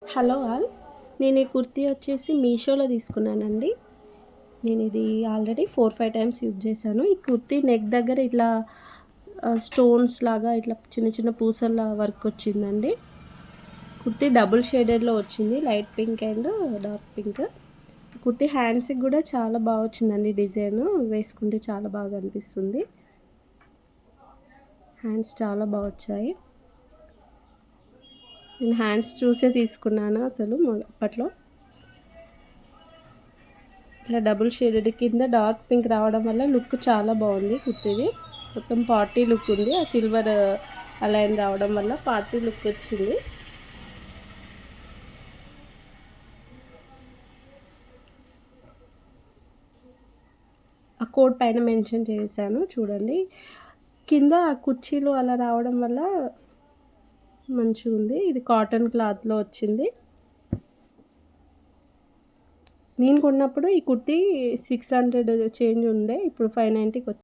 Hello all. నేను ఈ కుర్తీ వచ్చేసి మీషోలో తీసుకున్నానండి. నేను ఇది ఆల్రెడీ 4, 5 టైమ్స్ యూజ్ చేశాను. ఈ కుర్తీ నెక్ దగ్గర ఇట్లా స్టోన్స్ లాగా ఇట్లా చిన్న చిన్న పూసల వర్క్ వచ్చిందండి. కుర్తీ డబుల్ షేడెడ్‌లో వచ్చింది. Light pink and dark pink. Kurti హ్యాండ్స్‌కి కూడా చాలా బాగా వచ్చిందండి డిజైను. వేసుకుంటే చాలా బాగా అనిపిస్తుంది. హ్యాండ్స్ చాలా బాగా వచ్చాయి. నేను హ్యాండ్స్ చూసే తీసుకున్నాను అసలు అప్పట్లో. ఇలా డబుల్ షేడెడ్ కింద డార్క్ పింక్ రావడం వల్ల లుక్ చాలా బాగుంది కుర్తీది. మొత్తం పార్టీ లుక్ ఉంది. ఆ సిల్వర్ అలైన్ రావడం వల్ల పార్టీ లుక్ వచ్చింది. ఆ కోడ్ పైన మెన్షన్ చేశాను చూడండి. కింద కుర్చీలు అలా రావడం వల్ల మంచిగుంది. ఇది కాటన్ క్లాత్‌లో వచ్చింది. నేను కొన్నప్పుడు ఈ కుర్తీ 600 చేంజ్ ఉండే. ఇప్పుడు 590కి